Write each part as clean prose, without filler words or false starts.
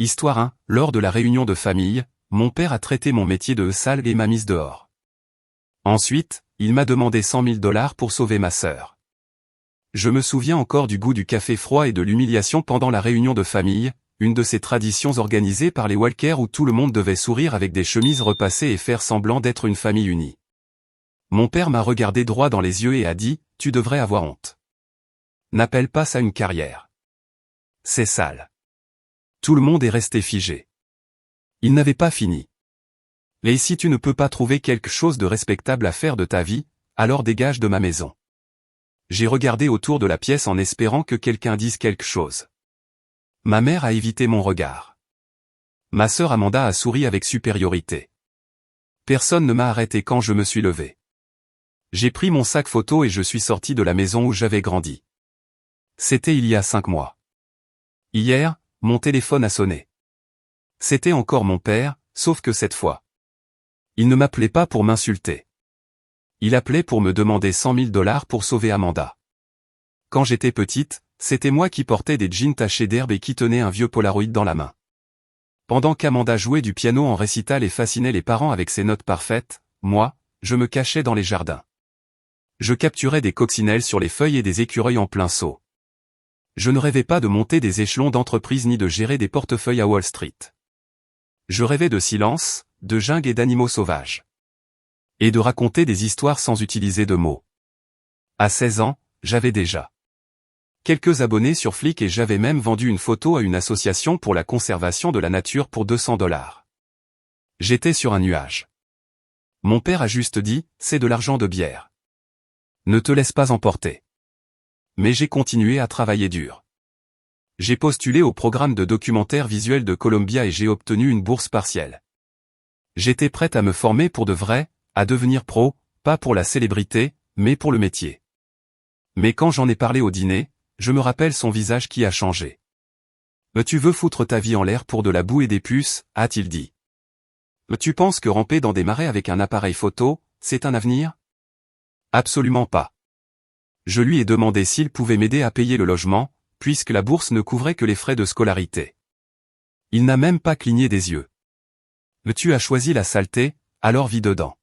Histoire 1. Lors de la réunion de famille, mon père a traité mon métier de sale et m'a mise dehors. Ensuite, il m'a demandé 100 000 $ pour sauver ma sœur. Je me souviens encore du goût du café froid et de l'humiliation pendant la réunion de famille, une de ces traditions organisées par les Walkers où tout le monde devait sourire avec des chemises repassées et faire semblant d'être une famille unie. Mon père m'a regardé droit dans les yeux et a dit, « Tu devrais avoir honte. N'appelle pas ça une carrière. C'est sale. » Tout le monde est resté figé. Il n'avait pas fini. « Et si tu ne peux pas trouver quelque chose de respectable à faire de ta vie, alors dégage de ma maison. » J'ai regardé autour de la pièce en espérant que quelqu'un dise quelque chose. Ma mère a évité mon regard. Ma sœur Amanda a souri avec supériorité. Personne ne m'a arrêté quand je me suis levé. J'ai pris mon sac photo et je suis sorti de la maison où j'avais grandi. C'était il y a 5 mois. Hier, mon téléphone a sonné. C'était encore mon père, sauf que cette fois. Il ne m'appelait pas pour m'insulter. Il appelait pour me demander 100 000 $ pour sauver Amanda. Quand j'étais petite, c'était moi qui portais des jeans tachés d'herbe et qui tenais un vieux Polaroid dans la main. Pendant qu'Amanda jouait du piano en récital et fascinait les parents avec ses notes parfaites, moi, je me cachais dans les jardins. Je capturais des coccinelles sur les feuilles et des écureuils en plein saut. Je ne rêvais pas de monter des échelons d'entreprise ni de gérer des portefeuilles à Wall Street. Je rêvais de silence, de jungle et d'animaux sauvages. Et de raconter des histoires sans utiliser de mots. À 16 ans, j'avais déjà quelques abonnés sur Flickr et j'avais même vendu une photo à une association pour la conservation de la nature pour 200 $. J'étais sur un nuage. Mon père a juste dit, c'est de l'argent de bière. Ne te laisse pas emporter. Mais j'ai continué à travailler dur. J'ai postulé au programme de documentaire visuel de Columbia et j'ai obtenu une bourse partielle. J'étais prête à me former pour de vrai, à devenir pro, pas pour la célébrité, mais pour le métier. Mais quand j'en ai parlé au dîner, je me rappelle son visage qui a changé. « Tu veux foutre ta vie en l'air pour de la boue et des puces ?» a-t-il dit. « Tu penses que ramper dans des marais avec un appareil photo, c'est un avenir ? » Absolument pas. Je lui ai demandé s'il pouvait m'aider à payer le logement, puisque la bourse ne couvrait que les frais de scolarité. Il n'a même pas cligné des yeux. « Tu as choisi la saleté, alors vis dedans. »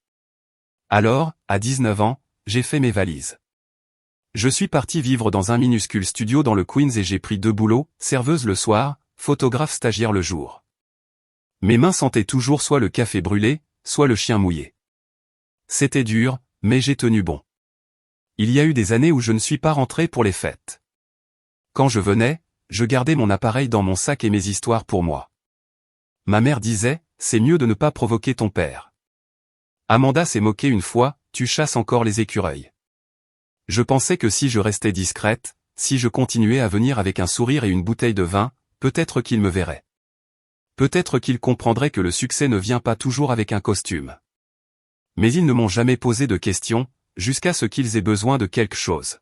Alors, à 19 ans, j'ai fait mes valises. Je suis parti vivre dans un minuscule studio dans le Queens et j'ai pris 2 boulots, serveuse le soir, photographe stagiaire le jour. Mes mains sentaient toujours soit le café brûlé, soit le chien mouillé. C'était dur, mais j'ai tenu bon. Il y a eu des années où je ne suis pas rentré pour les fêtes. Quand je venais, je gardais mon appareil dans mon sac et mes histoires pour moi. Ma mère disait, c'est mieux de ne pas provoquer ton père. Amanda s'est moquée une fois, tu chasses encore les écureuils. Je pensais que si je restais discrète, si je continuais à venir avec un sourire et une bouteille de vin, peut-être qu'il me verrait. Peut-être qu'il comprendrait que le succès ne vient pas toujours avec un costume. Mais ils ne m'ont jamais posé de questions, jusqu'à ce qu'ils aient besoin de quelque chose.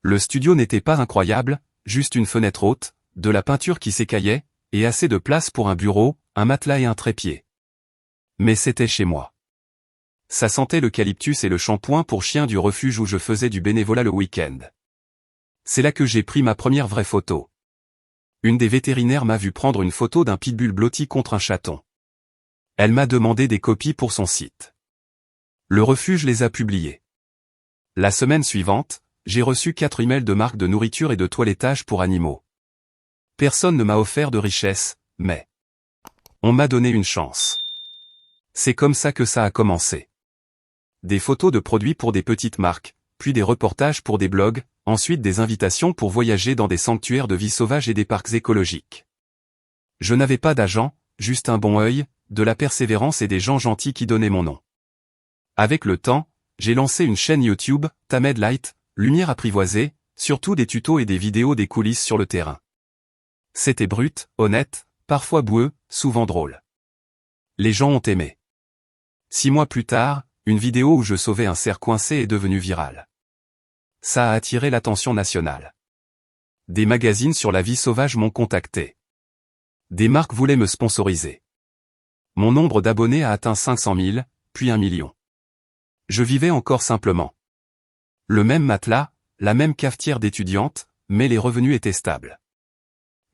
Le studio n'était pas incroyable, juste une fenêtre haute, de la peinture qui s'écaillait, et assez de place pour un bureau, un matelas et un trépied. Mais c'était chez moi. Ça sentait l'eucalyptus et le shampoing pour chien du refuge où je faisais du bénévolat le week-end. C'est là que j'ai pris ma première vraie photo. Une des vétérinaires m'a vu prendre une photo d'un pitbull blotti contre un chaton. Elle m'a demandé des copies pour son site. Le refuge les a publiées. La semaine suivante, j'ai reçu 4 emails de marques de nourriture et de toilettage pour animaux. Personne ne m'a offert de richesse, mais on m'a donné une chance. C'est comme ça que ça a commencé. Des photos de produits pour des petites marques, puis des reportages pour des blogs, ensuite des invitations pour voyager dans des sanctuaires de vie sauvage et des parcs écologiques. Je n'avais pas d'agent, juste un bon œil, de la persévérance et des gens gentils qui donnaient mon nom. Avec le temps, j'ai lancé une chaîne YouTube, Tamed Light, Lumière apprivoisée, surtout des tutos et des vidéos des coulisses sur le terrain. C'était brut, honnête, parfois boueux, souvent drôle. Les gens ont aimé. 6 mois plus tard, une vidéo où je sauvais un cerf coincé est devenue virale. Ça a attiré l'attention nationale. Des magazines sur la vie sauvage m'ont contacté. Des marques voulaient me sponsoriser. Mon nombre d'abonnés a atteint 500 000, puis 1 million. Je vivais encore simplement. Le même matelas, la même cafetière d'étudiante, mais les revenus étaient stables.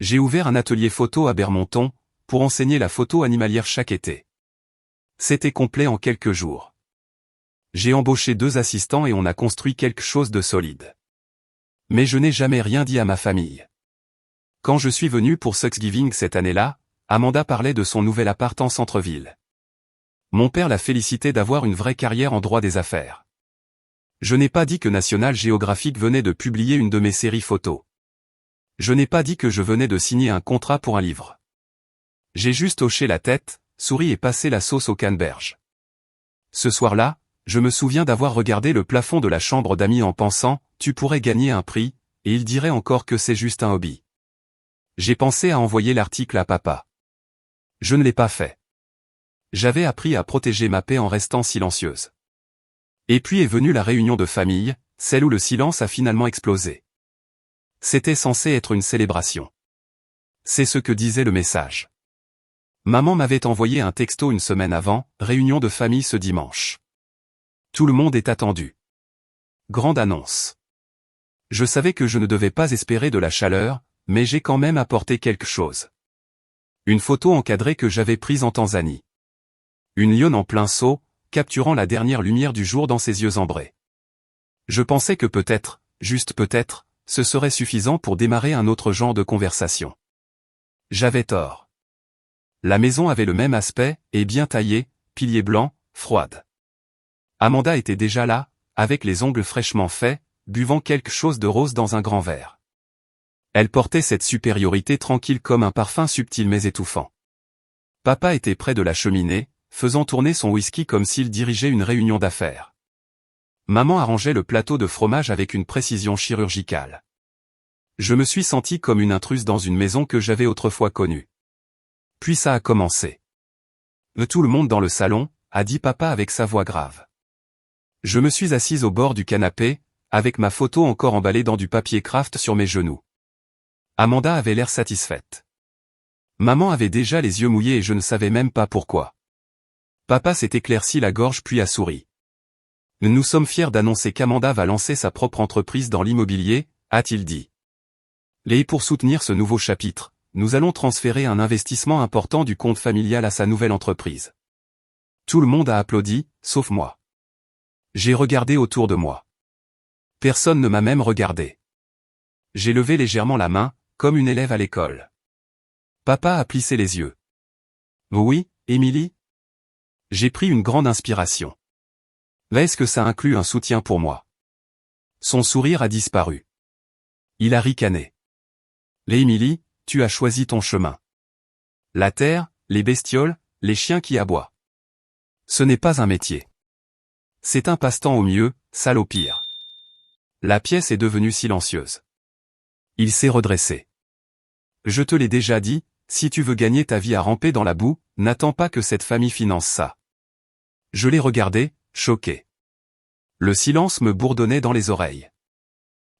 J'ai ouvert un atelier photo à Bermonton, pour enseigner la photo animalière chaque été. C'était complet en quelques jours. J'ai embauché 2 assistants et on a construit quelque chose de solide. Mais je n'ai jamais rien dit à ma famille. Quand je suis venu pour Thanksgiving cette année-là, Amanda parlait de son nouvel appart en centre-ville. Mon père l'a félicité d'avoir une vraie carrière en droit des affaires. Je n'ai pas dit que National Geographic venait de publier une de mes séries photos. Je n'ai pas dit que je venais de signer un contrat pour un livre. J'ai juste hoché la tête, souri et passé la sauce au canneberge. Ce soir-là, je me souviens d'avoir regardé le plafond de la chambre d'amis en pensant, tu pourrais gagner un prix, et il dirait encore que c'est juste un hobby. J'ai pensé à envoyer l'article à papa. Je ne l'ai pas fait. J'avais appris à protéger ma paix en restant silencieuse. Et puis est venue la réunion de famille, celle où le silence a finalement explosé. C'était censé être une célébration. C'est ce que disait le message. Maman m'avait envoyé un texto une semaine avant, réunion de famille ce dimanche. Tout le monde est attendu. Grande annonce. Je savais que je ne devais pas espérer de la chaleur, mais j'ai quand même apporté quelque chose. Une photo encadrée que j'avais prise en Tanzanie. Une lionne en plein saut, capturant la dernière lumière du jour dans ses yeux ambrés. Je pensais que peut-être, juste peut-être, ce serait suffisant pour démarrer un autre genre de conversation. J'avais tort. La maison avait le même aspect, et bien taillée, piliers blancs, froide. Amanda était déjà là, avec les ongles fraîchement faits, buvant quelque chose de rose dans un grand verre. Elle portait cette supériorité tranquille comme un parfum subtil mais étouffant. Papa était près de la cheminée, faisant tourner son whisky comme s'il dirigeait une réunion d'affaires. Maman arrangeait le plateau de fromage avec une précision chirurgicale. Je me suis senti comme une intruse dans une maison que j'avais autrefois connue. Puis ça a commencé. Tout le monde dans le salon, a dit papa avec sa voix grave. Je me suis assise au bord du canapé, avec ma photo encore emballée dans du papier craft sur mes genoux. Amanda avait l'air satisfaite. Maman avait déjà les yeux mouillés et je ne savais même pas pourquoi. Papa s'est éclairci la gorge puis a souri. Nous sommes fiers d'annoncer qu'Amanda va lancer sa propre entreprise dans l'immobilier, a-t-il dit. Et pour soutenir ce nouveau chapitre, nous allons transférer un investissement important du compte familial à sa nouvelle entreprise. Tout le monde a applaudi, sauf moi. J'ai regardé autour de moi. Personne ne m'a même regardé. J'ai levé légèrement la main, comme une élève à l'école. Papa a plissé les yeux. Oui, Émilie? J'ai pris une grande inspiration. Est-ce que ça inclut un soutien pour moi? Son sourire a disparu. Il a ricané. Émilie, tu as choisi ton chemin. La terre, les bestioles, les chiens qui aboient. Ce n'est pas un métier. C'est un passe-temps au mieux, sale au pire. La pièce est devenue silencieuse. Il s'est redressé. Je te l'ai déjà dit, si tu veux gagner ta vie à ramper dans la boue, n'attends pas que cette famille finance ça. Je l'ai regardé, choqué. Le silence me bourdonnait dans les oreilles.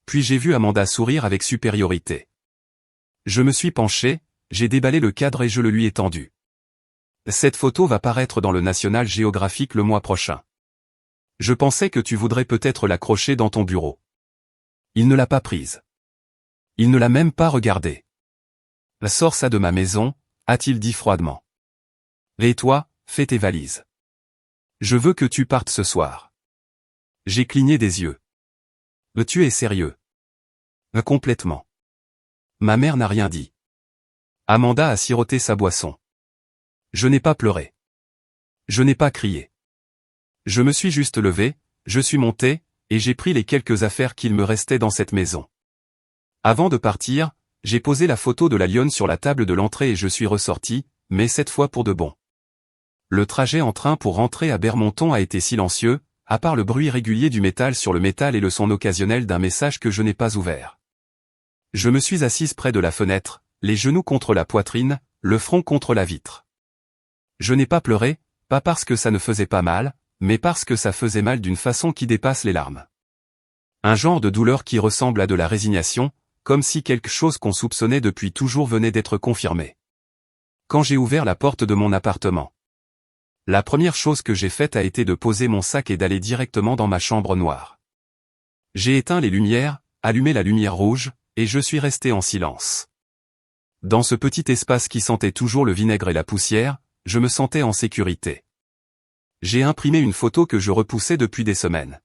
Puis j'ai vu Amanda sourire avec supériorité. Je me suis penché, j'ai déballé le cadre et je le lui ai tendu. Cette photo va paraître dans le National Geographic le mois prochain. Je pensais que tu voudrais peut-être l'accrocher dans ton bureau. Il ne l'a pas prise. Il ne l'a même pas regardée. Sors ça de ma maison, a-t-il dit froidement. Et toi, fais tes valises. Je veux que tu partes ce soir. J'ai cligné des yeux. Tu es sérieux? Complètement. Ma mère n'a rien dit. Amanda a siroté sa boisson. Je n'ai pas pleuré. Je n'ai pas crié. Je me suis juste levé, je suis monté, et j'ai pris les quelques affaires qu'il me restait dans cette maison. Avant de partir, j'ai posé la photo de la lionne sur la table de l'entrée et je suis ressorti, mais cette fois pour de bon. Le trajet en train pour rentrer à Bermonton a été silencieux, à part le bruit régulier du métal sur le métal et le son occasionnel d'un message que je n'ai pas ouvert. Je me suis assise près de la fenêtre, les genoux contre la poitrine, le front contre la vitre. Je n'ai pas pleuré, pas parce que ça ne faisait pas mal, mais parce que ça faisait mal d'une façon qui dépasse les larmes. Un genre de douleur qui ressemble à de la résignation, comme si quelque chose qu'on soupçonnait depuis toujours venait d'être confirmé. Quand j'ai ouvert la porte de mon appartement, la première chose que j'ai faite a été de poser mon sac et d'aller directement dans ma chambre noire. J'ai éteint les lumières, allumé la lumière rouge, et je suis resté en silence. Dans ce petit espace qui sentait toujours le vinaigre et la poussière, je me sentais en sécurité. J'ai imprimé une photo que je repoussais depuis des semaines.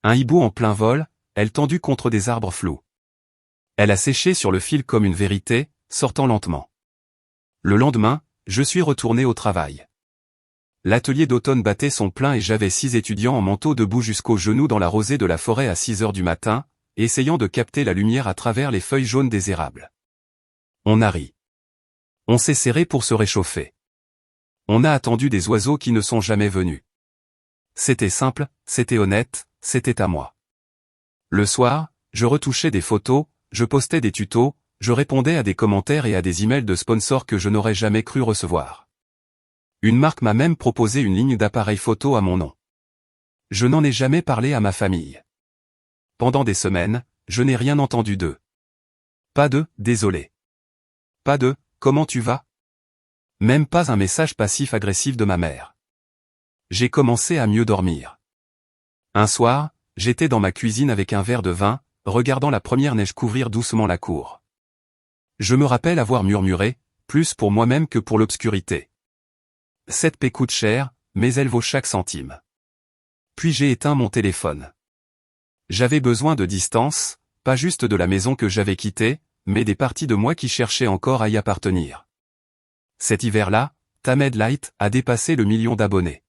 Un hibou en plein vol, elle tendue contre des arbres flous. Elle a séché sur le fil comme une vérité, sortant lentement. Le lendemain, je suis retourné au travail. L'atelier d'automne battait son plein et j'avais 6 étudiants en manteau debout jusqu'aux genoux dans la rosée de la forêt à 6 heures du matin, essayant de capter la lumière à travers les feuilles jaunes des érables. On a ri. On s'est serré pour se réchauffer. On a attendu des oiseaux qui ne sont jamais venus. C'était simple, c'était honnête, c'était à moi. Le soir, je retouchais des photos, je postais des tutos, je répondais à des commentaires et à des emails de sponsors que je n'aurais jamais cru recevoir. Une marque m'a même proposé une ligne d'appareil photo à mon nom. Je n'en ai jamais parlé à ma famille. Pendant des semaines, je n'ai rien entendu d'eux. Pas de « désolé ». Pas de « comment tu vas ?» Même pas un message passif-agressif de ma mère. J'ai commencé à mieux dormir. Un soir, j'étais dans ma cuisine avec un verre de vin, regardant la première neige couvrir doucement la cour. Je me rappelle avoir murmuré, plus pour moi-même que pour l'obscurité. Cette paix coûte cher, mais elle vaut chaque centime. Puis j'ai éteint mon téléphone. J'avais besoin de distance, pas juste de la maison que j'avais quittée, mais des parties de moi qui cherchaient encore à y appartenir. Cet hiver-là, Tamed Light a dépassé le 1 million d'abonnés.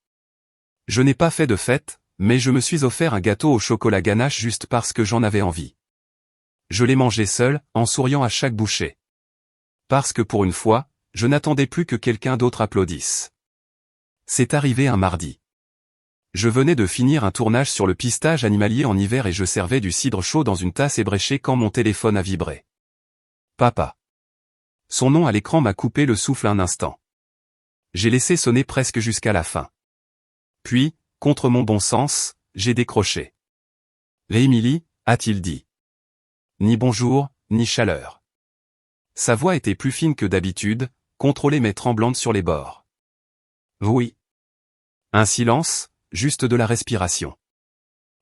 Je n'ai pas fait de fête, mais je me suis offert un gâteau au chocolat ganache juste parce que j'en avais envie. Je l'ai mangé seul, en souriant à chaque bouchée. Parce que pour une fois, je n'attendais plus que quelqu'un d'autre applaudisse. C'est arrivé un mardi. Je venais de finir un tournage sur le pistage animalier en hiver et je servais du cidre chaud dans une tasse ébréchée quand mon téléphone a vibré. Papa. Son nom à l'écran m'a coupé le souffle un instant. J'ai laissé sonner presque jusqu'à la fin. Puis, contre mon bon sens, j'ai décroché. « Émilie » a-t-il dit. Ni bonjour, ni chaleur. Sa voix était plus fine que d'habitude, contrôlée mais tremblante sur les bords. Oui. Un silence, juste de la respiration.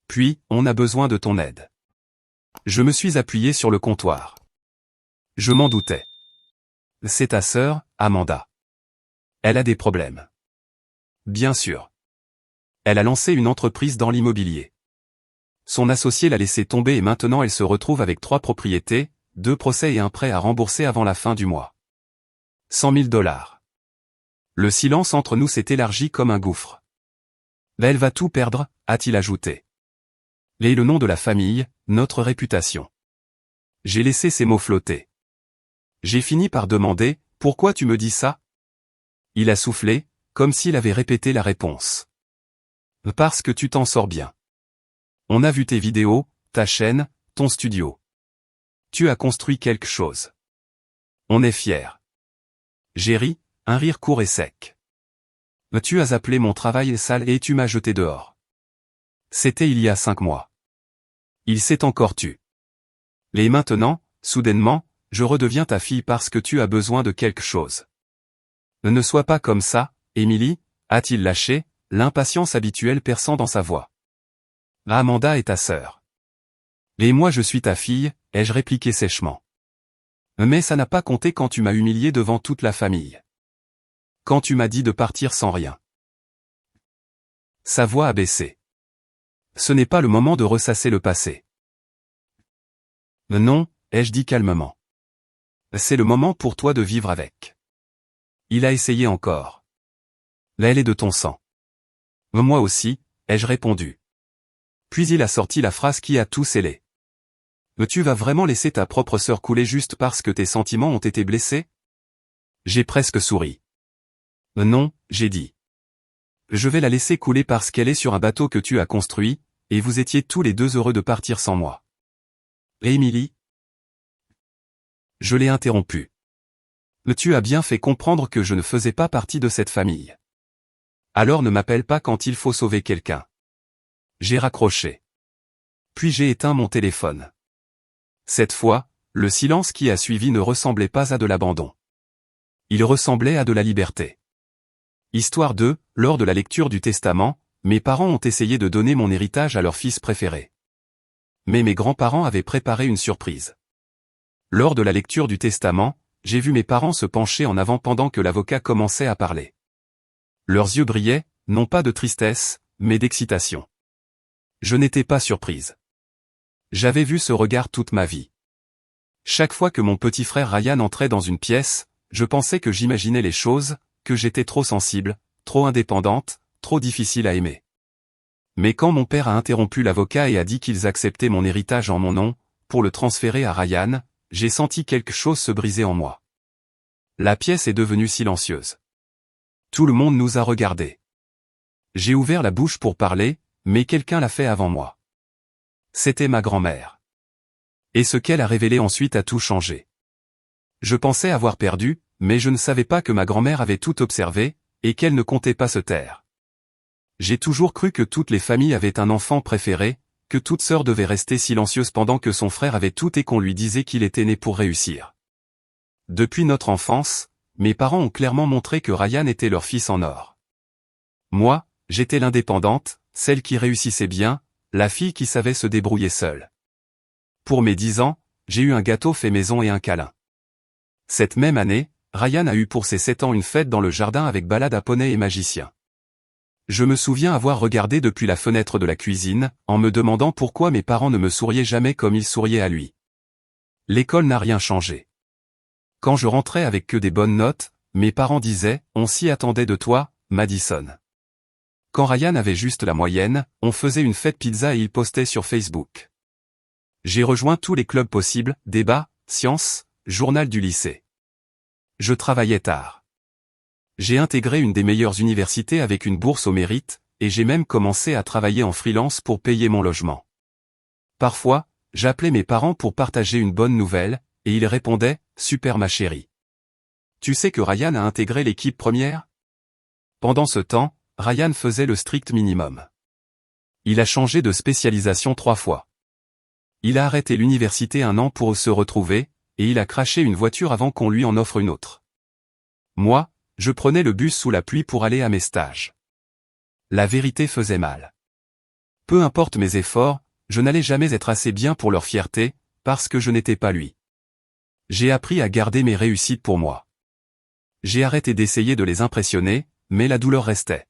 Puis, on a besoin de ton aide. Je me suis appuyé sur le comptoir. Je m'en doutais. C'est ta sœur, Amanda. Elle a des problèmes. Bien sûr. Elle a lancé une entreprise dans l'immobilier. Son associé l'a laissé tomber et maintenant elle se retrouve avec 3 propriétés, 2 procès et un prêt à rembourser avant la fin du mois. 100 000 $. Le silence entre nous s'est élargi comme un gouffre. Elle va tout perdre, a-t-il ajouté. Et le nom de la famille, notre réputation. J'ai laissé ces mots flotter. J'ai fini par demander, « Pourquoi tu me dis ça ?» Il a soufflé, comme s'il avait répété la réponse. « Parce que tu t'en sors bien. On a vu tes vidéos, ta chaîne, ton studio. Tu as construit quelque chose. On est fiers. » J'ai ri, un rire court et sec. « Tu as appelé mon travail sale et tu m'as jeté dehors. » C'était il y a 5 mois. Il s'est encore tu. Et maintenant, soudainement, je redeviens ta fille parce que tu as besoin de quelque chose. Ne sois pas comme ça, Émilie, a-t-il lâché, l'impatience habituelle perçant dans sa voix. Amanda est ta sœur. Et moi je suis ta fille, ai-je répliqué sèchement. Mais ça n'a pas compté quand tu m'as humilié devant toute la famille. Quand tu m'as dit de partir sans rien. Sa voix a baissé. Ce n'est pas le moment de ressasser le passé. Non, ai-je dit calmement. C'est le moment pour toi de vivre avec. Il a essayé encore. Elle est de ton sang. Moi aussi, ai-je répondu. Puis il a sorti la phrase qui a tout scellé. Tu vas vraiment laisser ta propre sœur couler juste parce que tes sentiments ont été blessés? J'ai presque souri. Non, j'ai dit. Je vais la laisser couler parce qu'elle est sur un bateau que tu as construit, et vous étiez tous les 2 heureux de partir sans moi. Et Émilie? Je l'ai interrompu. Tu as bien fait comprendre que je ne faisais pas partie de cette famille. Alors ne m'appelle pas quand il faut sauver quelqu'un. J'ai raccroché. Puis j'ai éteint mon téléphone. Cette fois, le silence qui a suivi ne ressemblait pas à de l'abandon. Il ressemblait à de la liberté. Histoire 2, lors de la lecture du testament, mes parents ont essayé de donner mon héritage à leur fils préféré. Mais mes grands-parents avaient préparé une surprise. Lors de la lecture du testament, j'ai vu mes parents se pencher en avant pendant que l'avocat commençait à parler. Leurs yeux brillaient, non pas de tristesse, mais d'excitation. Je n'étais pas surprise. J'avais vu ce regard toute ma vie. Chaque fois que mon petit frère Ryan entrait dans une pièce, je pensais que j'imaginais les choses, que j'étais trop sensible, trop indépendante, trop difficile à aimer. Mais quand mon père a interrompu l'avocat et a dit qu'ils acceptaient mon héritage en mon nom, pour le transférer à Ryan, j'ai senti quelque chose se briser en moi. La pièce est devenue silencieuse. Tout le monde nous a regardés. J'ai ouvert la bouche pour parler, mais quelqu'un l'a fait avant moi. C'était ma grand-mère. Et ce qu'elle a révélé ensuite a tout changé. Je pensais avoir perdu, mais je ne savais pas que ma grand-mère avait tout observé, et qu'elle ne comptait pas se taire. J'ai toujours cru que toutes les familles avaient un enfant préféré, que toute sœur devait rester silencieuse pendant que son frère avait tout et qu'on lui disait qu'il était né pour réussir. Depuis notre enfance, mes parents ont clairement montré que Ryan était leur fils en or. Moi, j'étais l'indépendante, celle qui réussissait bien, la fille qui savait se débrouiller seule. Pour mes 10 ans, j'ai eu un gâteau fait maison et un câlin. Cette même année, Ryan a eu pour ses 7 ans une fête dans le jardin avec balade à poney et magicien. Je me souviens avoir regardé depuis la fenêtre de la cuisine, en me demandant pourquoi mes parents ne me souriaient jamais comme ils souriaient à lui. L'école n'a rien changé. Quand je rentrais avec que des bonnes notes, mes parents disaient « On s'y attendait de toi, Madison ». Quand Ryan avait juste la moyenne, on faisait une fête pizza et il postait sur Facebook. J'ai rejoint tous les clubs possibles, débats, sciences, journal du lycée. Je travaillais tard. J'ai intégré une des meilleures universités avec une bourse au mérite, et j'ai même commencé à travailler en freelance pour payer mon logement. Parfois, j'appelais mes parents pour partager une bonne nouvelle, et ils répondaient « Super ma chérie. Tu sais que Ryan a intégré l'équipe première ?» Pendant ce temps, Ryan faisait le strict minimum. Il a changé de spécialisation 3 fois. Il a arrêté l'université 1 an pour se retrouver, et il a craché une voiture avant qu'on lui en offre une autre. Moi, je prenais le bus sous la pluie pour aller à mes stages. La vérité faisait mal. Peu importe mes efforts, je n'allais jamais être assez bien pour leur fierté, parce que je n'étais pas lui. J'ai appris à garder mes réussites pour moi. J'ai arrêté d'essayer de les impressionner, mais la douleur restait.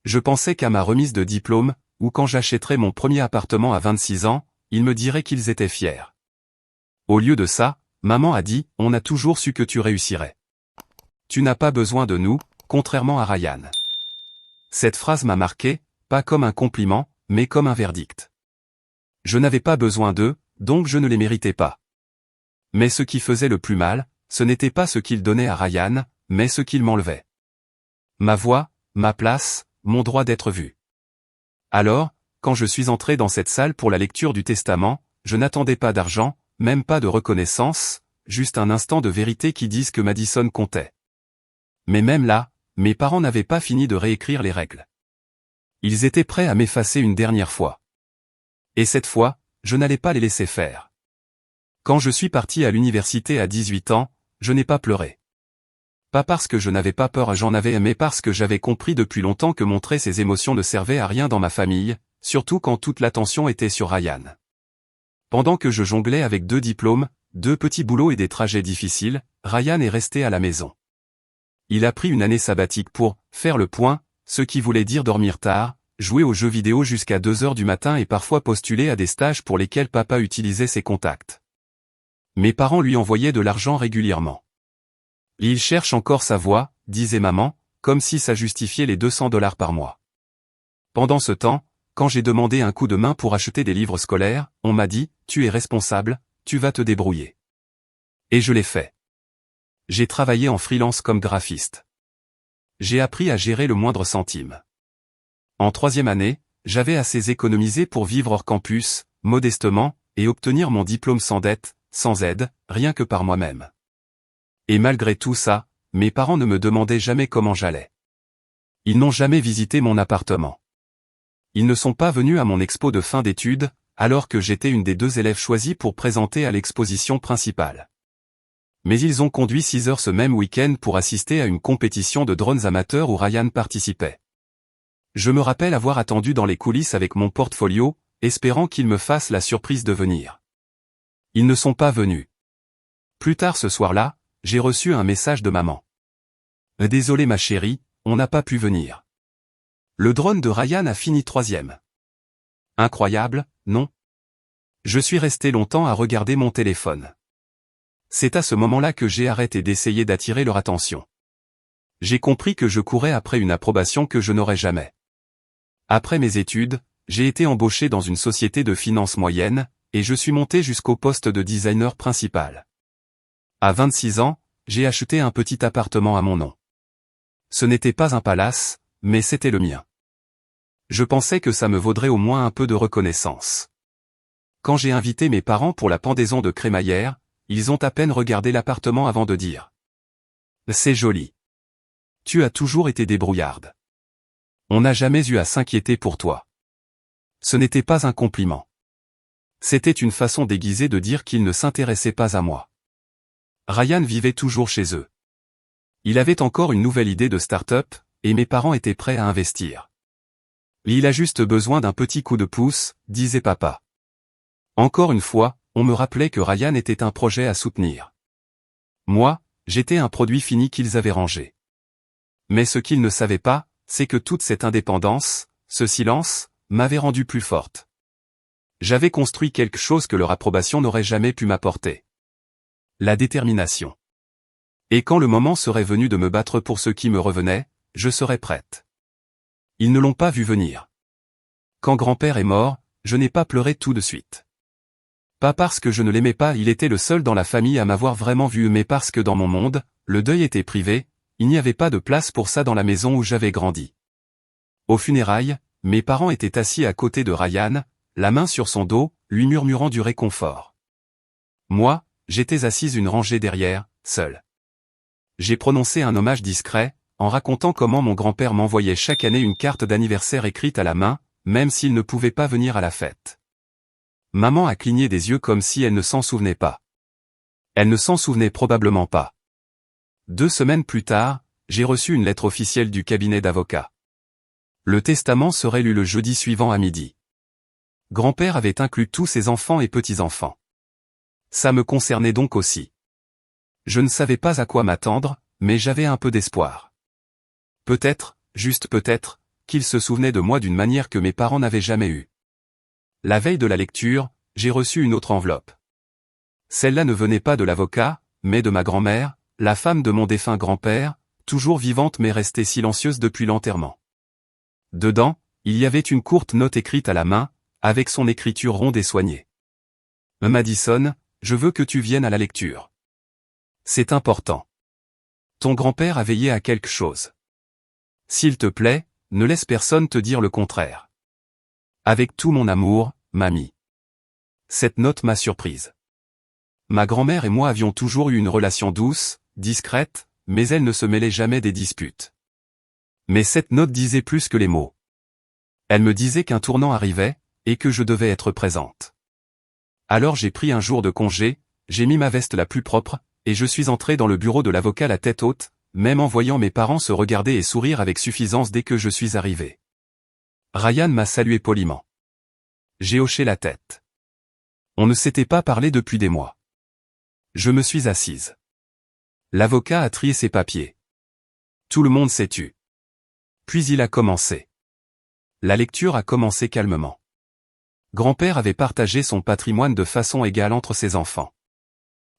Je pensais qu'à ma remise de diplôme, ou quand j'achèterais mon premier appartement à 26 ans, ils me diraient qu'ils étaient fiers. Au lieu de ça, maman a dit « On a toujours su que tu réussirais. Tu n'as pas besoin de nous, contrairement à Ryan. » Cette phrase m'a marqué, pas comme un compliment, mais comme un verdict. Je n'avais pas besoin d'eux, donc je ne les méritais pas. Mais ce qui faisait le plus mal, ce n'était pas ce qu'ils donnaient à Ryan, mais ce qu'ils m'enlevaient. Ma voix, ma place, mon droit d'être vu. Alors, quand je suis entré dans cette salle pour la lecture du testament, je n'attendais pas d'argent, même pas de reconnaissance, juste un instant de vérité qui dise que Madison comptait. Mais même là, mes parents n'avaient pas fini de réécrire les règles. Ils étaient prêts à m'effacer une dernière fois. Et cette fois, je n'allais pas les laisser faire. Quand je suis parti à l'université à 18 ans, je n'ai pas pleuré. Pas parce que je n'avais pas peur, j'en avais, mais parce que j'avais compris depuis longtemps que montrer ses émotions ne servait à rien dans ma famille, surtout quand toute l'attention était sur Ryan. Pendant que je jonglais avec 2 diplômes, 2 petits boulots et des trajets difficiles, Ryan est resté à la maison. Il a pris une année sabbatique pour faire le point, ce qui voulait dire dormir tard, jouer aux jeux vidéo jusqu'à 2 heures du matin et parfois postuler à des stages pour lesquels papa utilisait ses contacts. Mes parents lui envoyaient de l'argent régulièrement. Il cherche encore sa voie, disait maman, comme si ça justifiait les $200 par mois. Pendant ce temps, quand j'ai demandé un coup de main pour acheter des livres scolaires, on m'a dit « Tu es responsable, tu vas te débrouiller. » Et je l'ai fait. J'ai travaillé en freelance comme graphiste. J'ai appris à gérer le moindre centime. En 3e année, j'avais assez économisé pour vivre hors campus, modestement, et obtenir mon diplôme sans dette, sans aide, rien que par moi-même. Et malgré tout ça, mes parents ne me demandaient jamais comment j'allais. Ils n'ont jamais visité mon appartement. Ils ne sont pas venus à mon expo de fin d'études, alors que j'étais une des 2 élèves choisis pour présenter à l'exposition principale. Mais ils ont conduit 6 heures ce même week-end pour assister à une compétition de drones amateurs où Ryan participait. Je me rappelle avoir attendu dans les coulisses avec mon portfolio, espérant qu'ils me fassent la surprise de venir. Ils ne sont pas venus. Plus tard ce soir-là, j'ai reçu un message de maman. Désolé ma chérie, on n'a pas pu venir. Le drone de Ryan a fini 3e. Incroyable, non? Je suis resté longtemps à regarder mon téléphone. C'est à ce moment-là que j'ai arrêté d'essayer d'attirer leur attention. J'ai compris que je courais après une approbation que je n'aurais jamais. Après mes études, j'ai été embauché dans une société de finance moyenne, et je suis monté jusqu'au poste de designer principal. À 26 ans, j'ai acheté un petit appartement à mon nom. Ce n'était pas un palace, mais c'était le mien. Je pensais que ça me vaudrait au moins un peu de reconnaissance. Quand j'ai invité mes parents pour la pendaison de crémaillère, ils ont à peine regardé l'appartement avant de dire « C'est joli. Tu as toujours été débrouillarde. On n'a jamais eu à s'inquiéter pour toi. » Ce n'était pas un compliment. C'était une façon déguisée de dire qu'ils ne s'intéressaient pas à moi. Ryan vivait toujours chez eux. Il avait encore une nouvelle idée de start-up, et mes parents étaient prêts à investir. Il a juste besoin d'un petit coup de pouce, disait papa. Encore une fois, on me rappelait que Ryan était un projet à soutenir. Moi, j'étais un produit fini qu'ils avaient rangé. Mais ce qu'ils ne savaient pas, c'est que toute cette indépendance, ce silence, m'avait rendu plus forte. J'avais construit quelque chose que leur approbation n'aurait jamais pu m'apporter. La détermination. Et quand le moment serait venu de me battre pour ce qui me revenait, je serais prête. Ils ne l'ont pas vu venir. Quand grand-père est mort, je n'ai pas pleuré tout de suite. Pas parce que je ne l'aimais pas, il était le seul dans la famille à m'avoir vraiment vu, mais parce que dans mon monde, le deuil était privé, il n'y avait pas de place pour ça dans la maison où j'avais grandi. Aux funérailles, mes parents étaient assis à côté de Ryan, la main sur son dos, lui murmurant du réconfort. Moi, j'étais assise une rangée derrière, seule. J'ai prononcé un hommage discret, en racontant comment mon grand-père m'envoyait chaque année une carte d'anniversaire écrite à la main, même s'il ne pouvait pas venir à la fête. Maman a cligné des yeux comme si elle ne s'en souvenait pas. Elle ne s'en souvenait probablement pas. 2 semaines plus tard, j'ai reçu une lettre officielle du cabinet d'avocats. Le testament serait lu le jeudi suivant à midi. Grand-père avait inclus tous ses enfants et petits-enfants. Ça me concernait donc aussi. Je ne savais pas à quoi m'attendre, mais j'avais un peu d'espoir. Peut-être, juste peut-être, qu'il se souvenait de moi d'une manière que mes parents n'avaient jamais eue. La veille de la lecture, j'ai reçu une autre enveloppe. Celle-là ne venait pas de l'avocat, mais de ma grand-mère, la femme de mon défunt grand-père, toujours vivante mais restée silencieuse depuis l'enterrement. Dedans, il y avait une courte note écrite à la main, avec son écriture ronde et soignée. Madison, je veux que tu viennes à la lecture. C'est important. Ton grand-père a veillé à quelque chose. S'il te plaît, ne laisse personne te dire le contraire. Avec tout mon amour, mamie. Cette note m'a surprise. Ma grand-mère et moi avions toujours eu une relation douce, discrète, mais elle ne se mêlait jamais des disputes. Mais cette note disait plus que les mots. Elle me disait qu'un tournant arrivait, et que je devais être présente. Alors j'ai pris un jour de congé, j'ai mis ma veste la plus propre, et je suis entré dans le bureau de l'avocat la tête haute, même en voyant mes parents se regarder et sourire avec suffisance dès que je suis arrivé. Ryan m'a salué poliment. J'ai hoché la tête. On ne s'était pas parlé depuis des mois. Je me suis assise. L'avocat a trié ses papiers. Tout le monde s'est tu. Puis il a commencé. La lecture a commencé calmement. Grand-père avait partagé son patrimoine de façon égale entre ses enfants.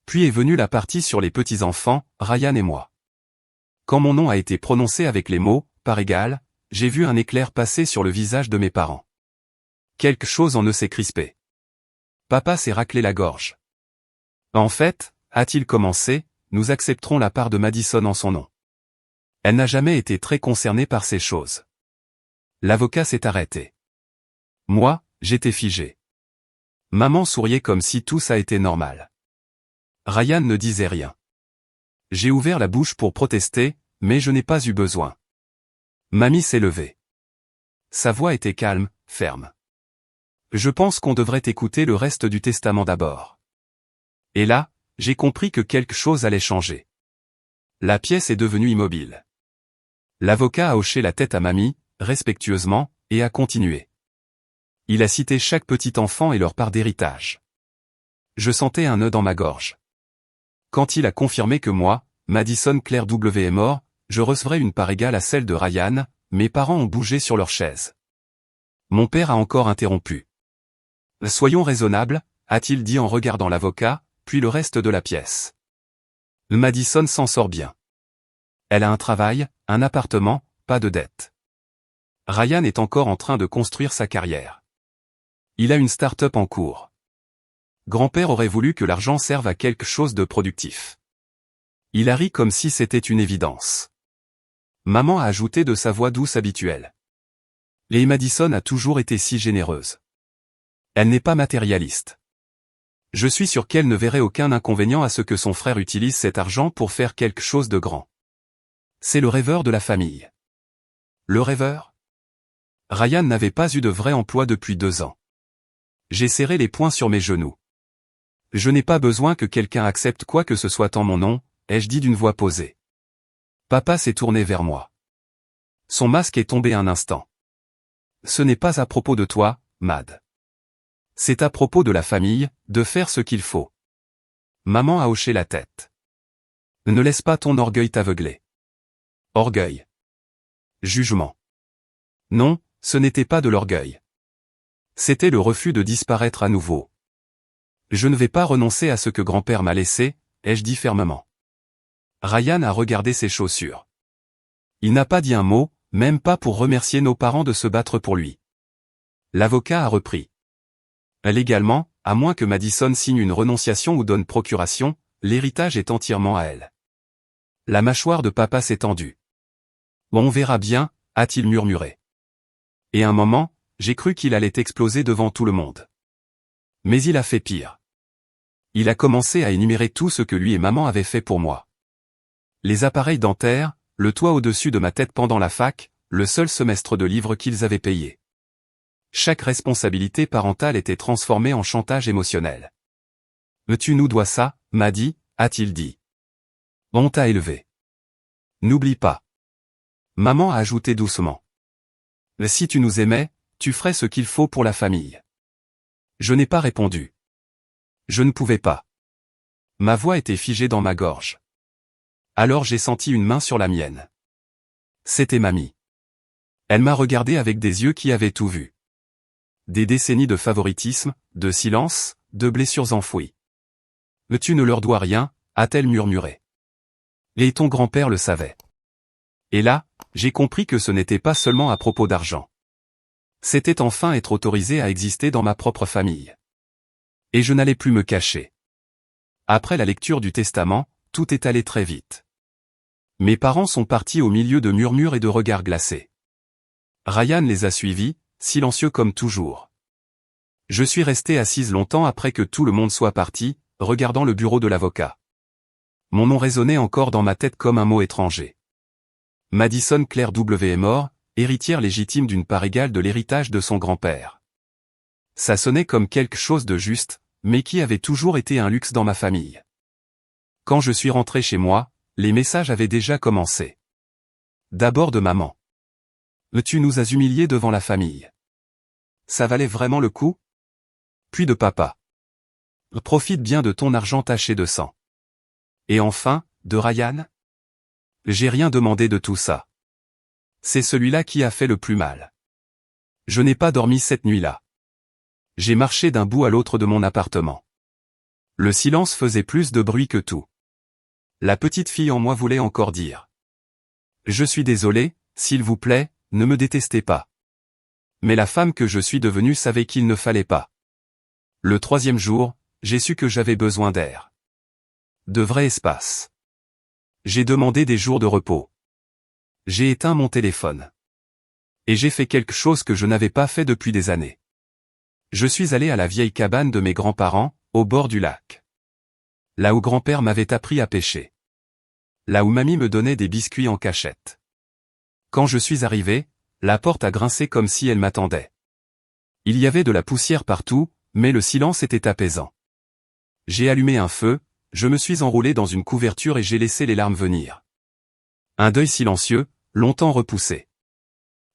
Puis est venue la partie sur les petits-enfants, Ryan et moi. Quand mon nom a été prononcé avec les mots « par égal », j'ai vu un éclair passer sur le visage de mes parents. Quelque chose en eux s'est crispé. Papa s'est raclé la gorge. En fait, a-t-il commencé, nous accepterons la part de Madison en son nom. Elle n'a jamais été très concernée par ces choses. L'avocat s'est arrêté. Moi, j'étais figé. Maman souriait comme si tout ça était normal. Ryan ne disait rien. J'ai ouvert la bouche pour protester, mais je n'ai pas eu besoin. Mamie s'est levée. Sa voix était calme, ferme. Je pense qu'on devrait écouter le reste du testament d'abord. Et là, j'ai compris que quelque chose allait changer. La pièce est devenue immobile. L'avocat a hoché la tête à mamie, respectueusement, et a continué. Il a cité chaque petit enfant et leur part d'héritage. Je sentais un nœud dans ma gorge. quand il a confirmé que moi, Madison Claire W. est mort, je recevrai une part égale à celle de Ryan, mes parents ont bougé sur leur chaise. Mon père a encore interrompu. Soyons raisonnables, a-t-il dit en regardant l'avocat, puis le reste de la pièce. Madison s'en sort bien. Elle a un travail, un appartement, pas de dette. Ryan est encore en train de construire sa carrière. Il a une start-up en cours. Grand-père aurait voulu que l'argent serve à quelque chose de productif. Il a ri comme si c'était une évidence. Maman a ajouté de sa voix douce habituelle. Et Madison a toujours été si généreuse. Elle n'est pas matérialiste. Je suis sûr qu'elle ne verrait aucun inconvénient à ce que son frère utilise cet argent pour faire quelque chose de grand. C'est le rêveur de la famille. Le rêveur? Ryan n'avait pas eu de vrai emploi depuis 2 ans. J'ai serré les poings sur mes genoux. Je n'ai pas besoin que quelqu'un accepte quoi que ce soit en mon nom, ai-je dit d'une voix posée. Papa s'est tourné vers moi. Son masque est tombé un instant. Ce n'est pas à propos de toi, Mad. C'est à propos de la famille, de faire ce qu'il faut. Maman a hoché la tête. Ne laisse pas ton orgueil t'aveugler. Orgueil. Jugement. Non, ce n'était pas de l'orgueil. C'était le refus de disparaître à nouveau. Je ne vais pas renoncer à ce que grand-père m'a laissé, ai-je dit fermement. Ryan a regardé ses chaussures. Il n'a pas dit un mot, même pas pour remercier nos parents de se battre pour lui. L'avocat a repris. Légalement, à moins que Madison signe une renonciation ou donne procuration, l'héritage est entièrement à elle. La mâchoire de papa s'est tendue. On verra bien, a-t-il murmuré. Et un moment, j'ai cru qu'il allait exploser devant tout le monde. Mais il a fait pire. Il a commencé à énumérer tout ce que lui et maman avaient fait pour moi. Les appareils dentaires, le toit au-dessus de ma tête pendant la fac, le seul semestre de livres qu'ils avaient payé. Chaque responsabilité parentale était transformée en chantage émotionnel. « Tu nous dois ça, Maddy », a-t-il dit. « On t'a élevé. N'oublie pas. » Maman a ajouté doucement. « Si tu nous aimais, tu ferais ce qu'il faut pour la famille. » Je n'ai pas répondu. Je ne pouvais pas. Ma voix était figée dans ma gorge. Alors j'ai senti une main sur la mienne. C'était mamie. Elle m'a regardé avec des yeux qui avaient tout vu. Des décennies de favoritisme, de silence, de blessures enfouies. « Tu ne leur dois rien », a-t-elle murmuré. Et ton grand-père le savait. Et là, j'ai compris que ce n'était pas seulement à propos d'argent. C'était enfin être autorisé à exister dans ma propre famille. Et je n'allais plus me cacher. Après la lecture du testament, tout est allé très vite. Mes parents sont partis au milieu de murmures et de regards glacés. Ryan les a suivis, silencieux comme toujours. Je suis resté assise longtemps après que tout le monde soit parti, regardant le bureau de l'avocat. Mon nom résonnait encore dans ma tête comme un mot étranger. Madison Claire W. est mort, héritière légitime d'une part égale de l'héritage de son grand-père. Ça sonnait comme quelque chose de juste, mais qui avait toujours été un luxe dans ma famille. Quand je suis rentré chez moi, les messages avaient déjà commencé. D'abord de maman. « Tu nous as humiliés devant la famille. Ça valait vraiment le coup ?» Puis de papa. « Profite bien de ton argent taché de sang. » Et enfin, de Ryan. J'ai rien demandé de tout ça. C'est celui-là qui a fait le plus mal. Je n'ai pas dormi cette nuit-là. J'ai marché d'un bout à l'autre de mon appartement. Le silence faisait plus de bruit que tout. La petite fille en moi voulait encore dire. « Je suis désolé, s'il vous plaît, ne me détestez pas. » Mais la femme que je suis devenue savait qu'il ne fallait pas. Le 3e jour, j'ai su que j'avais besoin d'air. De vrai espace. J'ai demandé des jours de repos. J'ai éteint mon téléphone. Et j'ai fait quelque chose que je n'avais pas fait depuis des années. Je suis allé à la vieille cabane de mes grands-parents, au bord du lac. Là où grand-père m'avait appris à pêcher. Là où mamie me donnait des biscuits en cachette. Quand je suis arrivé, la porte a grincé comme si elle m'attendait. Il y avait de la poussière partout, mais le silence était apaisant. J'ai allumé un feu, je me suis enroulé dans une couverture et j'ai laissé les larmes venir. Un deuil silencieux, longtemps repoussé.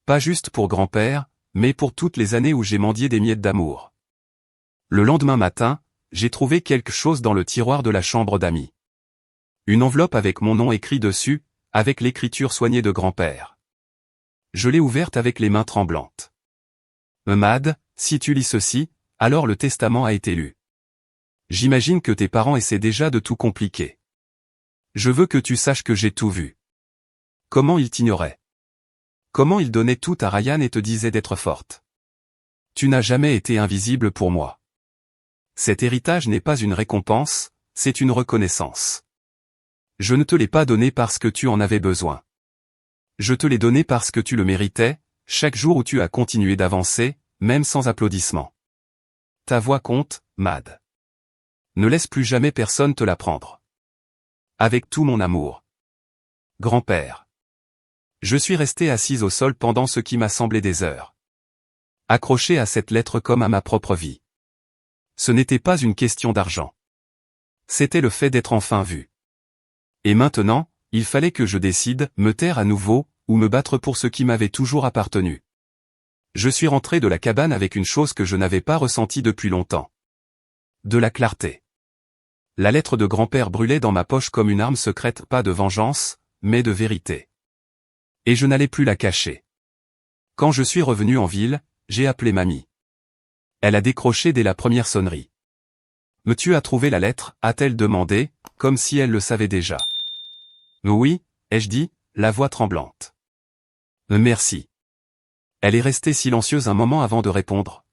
Pas juste pour grand-père, mais pour toutes les années où j'ai mendié des miettes d'amour. Le lendemain matin, j'ai trouvé quelque chose dans le tiroir de la chambre d'amis. Une enveloppe avec mon nom écrit dessus, avec l'écriture soignée de grand-père. Je l'ai ouverte avec les mains tremblantes. Mad, si tu lis ceci, alors le testament a été lu. J'imagine que tes parents essaient déjà de tout compliquer. Je veux que tu saches que j'ai tout vu. Comment ils t'ignoraient? Comment ils donnaient tout à Ryan et te disaient d'être forte? Tu n'as jamais été invisible pour moi. Cet héritage n'est pas une récompense, c'est une reconnaissance. Je ne te l'ai pas donné parce que tu en avais besoin. Je te l'ai donné parce que tu le méritais, chaque jour où tu as continué d'avancer, même sans applaudissements. Ta voix compte, Mad. Ne laisse plus jamais personne te la prendre. Avec tout mon amour. Grand-père. Je suis resté assise au sol pendant ce qui m'a semblé des heures. Accroché à cette lettre comme à ma propre vie. Ce n'était pas une question d'argent. C'était le fait d'être enfin vu. Et maintenant, il fallait que je décide, me taire à nouveau, ou me battre pour ce qui m'avait toujours appartenu. Je suis rentré de la cabane avec une chose que je n'avais pas ressentie depuis longtemps. De la clarté. La lettre de grand-père brûlait dans ma poche comme une arme secrète, pas de vengeance, mais de vérité. Et je n'allais plus la cacher. Quand je suis revenu en ville, j'ai appelé mamie. Elle a décroché dès la première sonnerie. « Mais tu as trouvé la lettre ?» a-t-elle demandé, comme si elle le savait déjà. « Oui » ai-je dit, la voix tremblante. « Merci. » Elle est restée silencieuse un moment avant de répondre.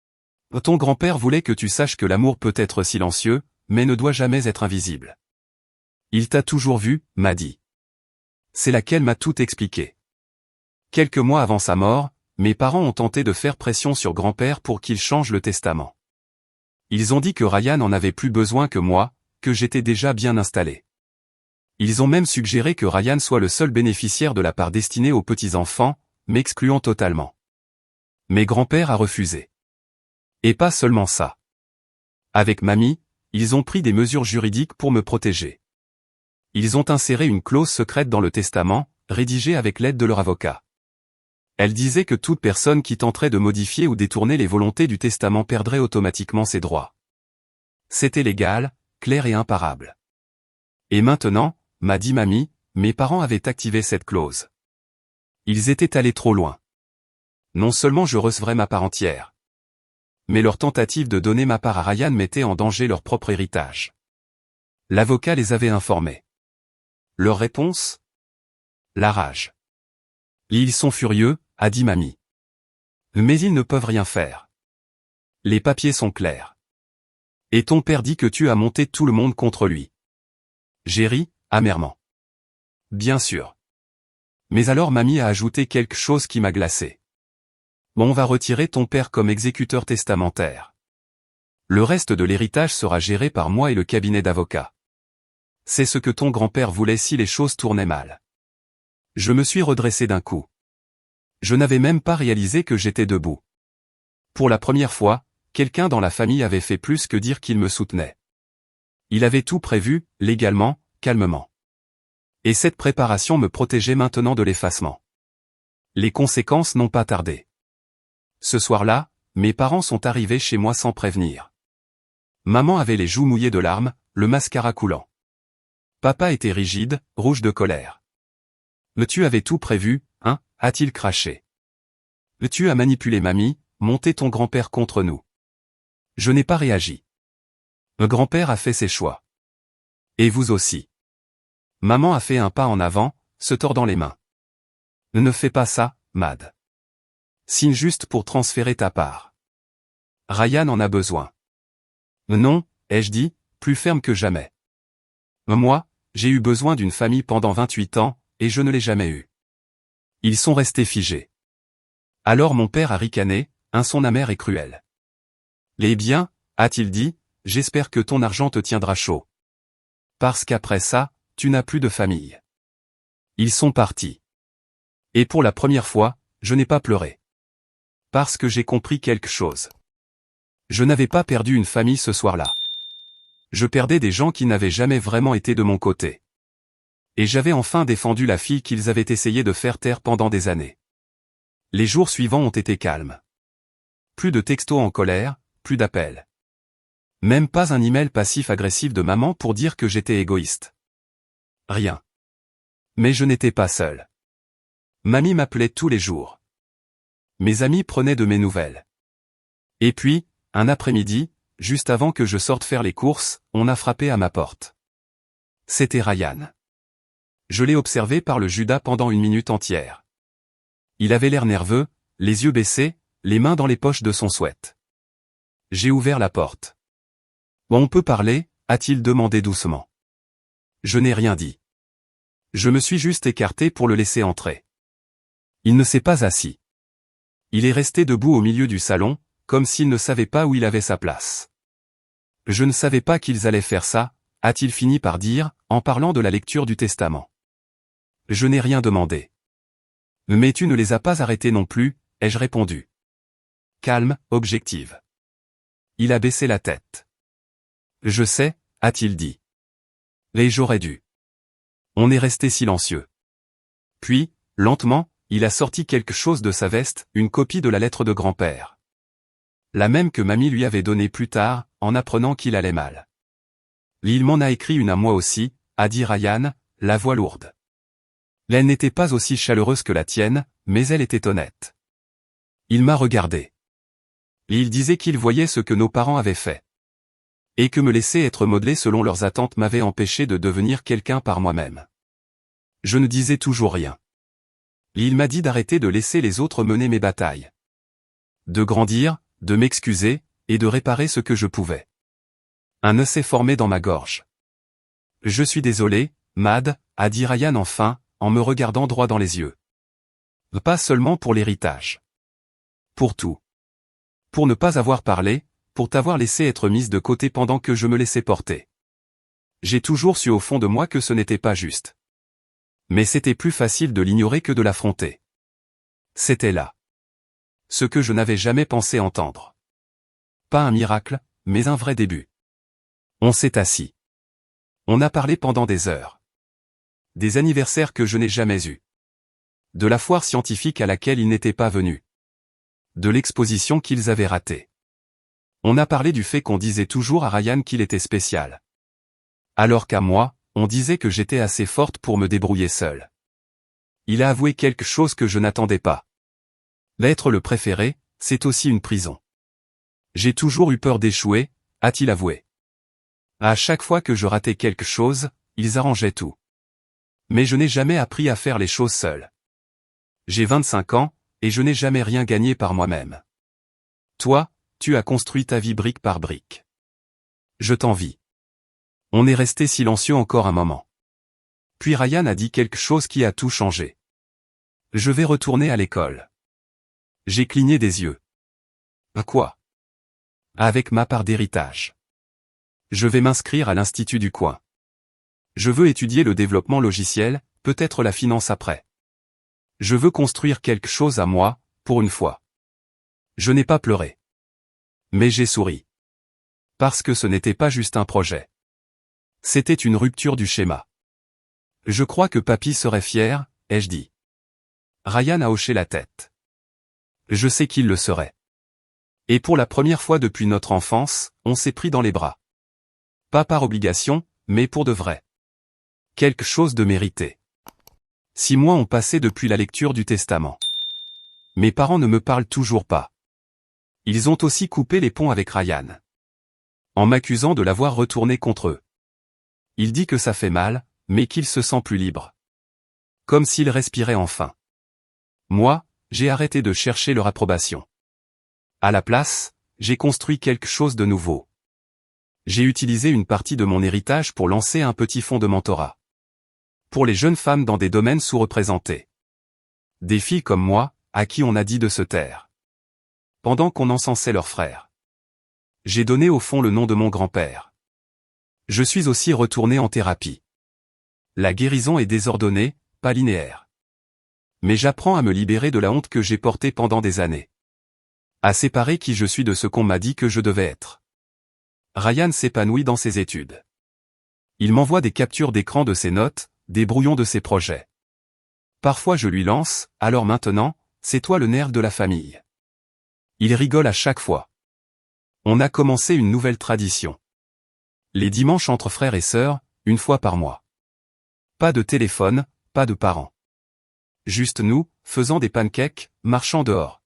« Ton grand-père voulait que tu saches que l'amour peut être silencieux, mais ne doit jamais être invisible. Il t'a toujours vu, m'a dit. C'est là qu'elle m'a tout expliqué. Quelques mois avant sa mort, mes parents ont tenté de faire pression sur grand-père pour qu'il change le testament. Ils ont dit que Ryan en avait plus besoin que moi, que j'étais déjà bien installé. Ils ont même suggéré que Ryan soit le seul bénéficiaire de la part destinée aux petits-enfants, m'excluant totalement. Mais grand-père a refusé. Et pas seulement ça. Avec mamie, ils ont pris des mesures juridiques pour me protéger. Ils ont inséré une clause secrète dans le testament, rédigée avec l'aide de leur avocat. Elle disait que toute personne qui tenterait de modifier ou détourner les volontés du testament perdrait automatiquement ses droits. C'était légal, clair et imparable. Et maintenant, m'a dit mamie, mes parents avaient activé cette clause. Ils étaient allés trop loin. Non seulement je recevrais ma part entière, mais leur tentative de donner ma part à Ryan mettait en danger leur propre héritage. L'avocat les avait informés. Leur réponse? La rage. Ils sont furieux, a dit mamie. Mais ils ne peuvent rien faire. Les papiers sont clairs. Et ton père dit que tu as monté tout le monde contre lui. J'ai ri, amèrement. Bien sûr. Mais alors mamie a ajouté quelque chose qui m'a glacé. On va retirer ton père comme exécuteur testamentaire. Le reste de l'héritage sera géré par moi et le cabinet d'avocats. C'est ce que ton grand-père voulait si les choses tournaient mal. Je me suis redressé d'un coup. Je n'avais même pas réalisé que j'étais debout. Pour la première fois, quelqu'un dans la famille avait fait plus que dire qu'il me soutenait. Il avait tout prévu, légalement, calmement. Et cette préparation me protégeait maintenant de l'effacement. Les conséquences n'ont pas tardé. Ce soir-là, mes parents sont arrivés chez moi sans prévenir. Maman avait les joues mouillées de larmes, le mascara coulant. Papa était rigide, rouge de colère. « Mais tu avais tout prévu, hein ?» a-t-il craché. « Mais tu as manipulé mamie, monté ton grand-père contre nous. » Je n'ai pas réagi. Le grand-père a fait ses choix. Et vous aussi. Maman a fait un pas en avant, se tordant les mains. « Ne fais pas ça, Mad. Signe juste pour transférer ta part. Ryan en a besoin. » Non, ai-je dit, plus ferme que jamais. Moi, j'ai eu besoin d'une famille pendant 28 ans, et je ne l'ai jamais eue. Ils sont restés figés. Alors mon père a ricané, un son amer et cruel. Eh bien, a-t-il dit, j'espère que ton argent te tiendra chaud. Parce qu'après ça, tu n'as plus de famille. Ils sont partis. Et pour la première fois, je n'ai pas pleuré. Parce que j'ai compris quelque chose. Je n'avais pas perdu une famille ce soir-là. Je perdais des gens qui n'avaient jamais vraiment été de mon côté. Et j'avais enfin défendu la fille qu'ils avaient essayé de faire taire pendant des années. Les jours suivants ont été calmes. Plus de textos en colère, plus d'appels. Même pas un email passif-agressif de maman pour dire que j'étais égoïste. Rien. Mais je n'étais pas seul. Mamie m'appelait tous les jours. Mes amis prenaient de mes nouvelles. Et puis, un après-midi, juste avant que je sorte faire les courses, on a frappé à ma porte. C'était Ryan. Je l'ai observé par le Judas pendant 1 minute entière. Il avait l'air nerveux, les yeux baissés, les mains dans les poches de son sweat. J'ai ouvert la porte. « On peut parler ?» a-t-il demandé doucement. Je n'ai rien dit. Je me suis juste écarté pour le laisser entrer. Il ne s'est pas assis. Il est resté debout au milieu du salon, comme s'il ne savait pas où il avait sa place. Je ne savais pas qu'ils allaient faire ça, a-t-il fini par dire, en parlant de la lecture du testament. Je n'ai rien demandé. Mais tu ne les as pas arrêtés non plus, ai-je répondu. Calme, objective. Il a baissé la tête. Je sais, a-t-il dit. Et j'aurais dû. On est resté silencieux. Puis, lentement, il a sorti quelque chose de sa veste, une copie de la lettre de grand-père. La même que mamie lui avait donnée plus tard, en apprenant qu'il allait mal. Il m'en a écrit une à moi aussi, a dit Ryan, la voix lourde. Elle n'était pas aussi chaleureuse que la tienne, mais elle était honnête. Il m'a regardé. Et il disait qu'il voyait ce que nos parents avaient fait. Et que me laisser être modelé selon leurs attentes m'avait empêché de devenir quelqu'un par moi-même. Je ne disais toujours rien. Et il m'a dit d'arrêter de laisser les autres mener mes batailles. De grandir, de m'excuser, et de réparer ce que je pouvais. Un nœud s'est formé dans ma gorge. Je suis désolé, Mad, a dit Ryan enfin, en me regardant droit dans les yeux. Pas seulement pour l'héritage. Pour tout. Pour ne pas avoir parlé, pour t'avoir laissé être mise de côté pendant que je me laissais porter. J'ai toujours su au fond de moi que ce n'était pas juste. Mais c'était plus facile de l'ignorer que de l'affronter. C'était là. Ce que je n'avais jamais pensé entendre. Pas un miracle, mais un vrai début. On s'est assis. On a parlé pendant des heures. Des anniversaires que je n'ai jamais eus. De la foire scientifique à laquelle ils n'étaient pas venus. De l'exposition qu'ils avaient ratée. On a parlé du fait qu'on disait toujours à Ryan qu'il était spécial. Alors qu'à moi, on disait que j'étais assez forte pour me débrouiller seule. Il a avoué quelque chose que je n'attendais pas. L'être le préféré, c'est aussi une prison. J'ai toujours eu peur d'échouer, a-t-il avoué. À chaque fois que je ratais quelque chose, ils arrangeaient tout. Mais je n'ai jamais appris à faire les choses seul. J'ai 25 ans, et je n'ai jamais rien gagné par moi-même. Toi, tu as construit ta vie brique par brique. Je t'envie. On est resté silencieux encore un moment. Puis Ryan a dit quelque chose qui a tout changé. Je vais retourner à l'école. J'ai cligné des yeux. Quoi? Avec ma part d'héritage. Je vais m'inscrire à l'Institut du coin. Je veux étudier le développement logiciel, peut-être la finance après. Je veux construire quelque chose à moi, pour une fois. Je n'ai pas pleuré. Mais j'ai souri. Parce que ce n'était pas juste un projet. C'était une rupture du schéma. Je crois que papy serait fier, ai-je dit. Ryan a hoché la tête. Je sais qu'il le serait. Et pour la première fois depuis notre enfance, on s'est pris dans les bras. Pas par obligation, mais pour de vrai. Quelque chose de mérité. 6 mois ont passé depuis la lecture du testament. Mes parents ne me parlent toujours pas. Ils ont aussi coupé les ponts avec Ryan. En m'accusant de l'avoir retourné contre eux. Il dit que ça fait mal, mais qu'il se sent plus libre. Comme s'il respirait enfin. Moi, j'ai arrêté de chercher leur approbation. À la place, j'ai construit quelque chose de nouveau. J'ai utilisé une partie de mon héritage pour lancer un petit fonds de mentorat. Pour les jeunes femmes dans des domaines sous-représentés. Des filles comme moi, à qui on a dit de se taire. Pendant qu'on encensait leurs frères. J'ai donné au fond le nom de mon grand-père. Je suis aussi retourné en thérapie. La guérison est désordonnée, pas linéaire. Mais j'apprends à me libérer de la honte que j'ai portée pendant des années. À séparer qui je suis de ce qu'on m'a dit que je devais être. Ryan s'épanouit dans ses études. Il m'envoie des captures d'écran de ses notes, des brouillons de ses projets. Parfois je lui lance, alors maintenant, c'est toi le nerf de la famille. Il rigole à chaque fois. On a commencé une nouvelle tradition. Les dimanches entre frères et sœurs, une fois par mois. Pas de téléphone, pas de parents. Juste nous, faisant des pancakes, marchant dehors.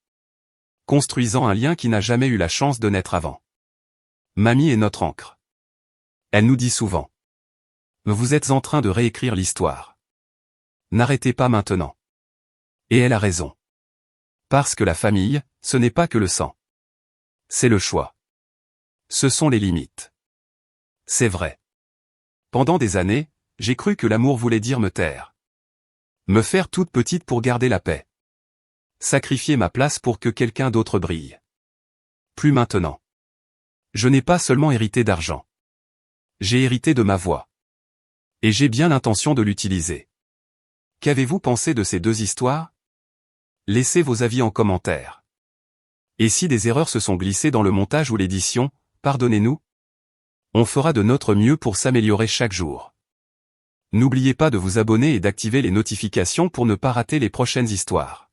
Construisant un lien qui n'a jamais eu la chance de naître avant. Mamie est notre encre. Elle nous dit souvent. Vous êtes en train de réécrire l'histoire. N'arrêtez pas maintenant. Et elle a raison. Parce que la famille, ce n'est pas que le sang. C'est le choix. Ce sont les limites. C'est vrai. Pendant des années, j'ai cru que l'amour voulait dire me taire. Me faire toute petite pour garder la paix. Sacrifier ma place pour que quelqu'un d'autre brille. Plus maintenant. Je n'ai pas seulement hérité d'argent. J'ai hérité de ma voix. Et j'ai bien l'intention de l'utiliser. Qu'avez-vous pensé de ces deux histoires? Laissez vos avis en commentaire. Et si des erreurs se sont glissées dans le montage ou l'édition, pardonnez-nous. On fera de notre mieux pour s'améliorer chaque jour. N'oubliez pas de vous abonner et d'activer les notifications pour ne pas rater les prochaines histoires.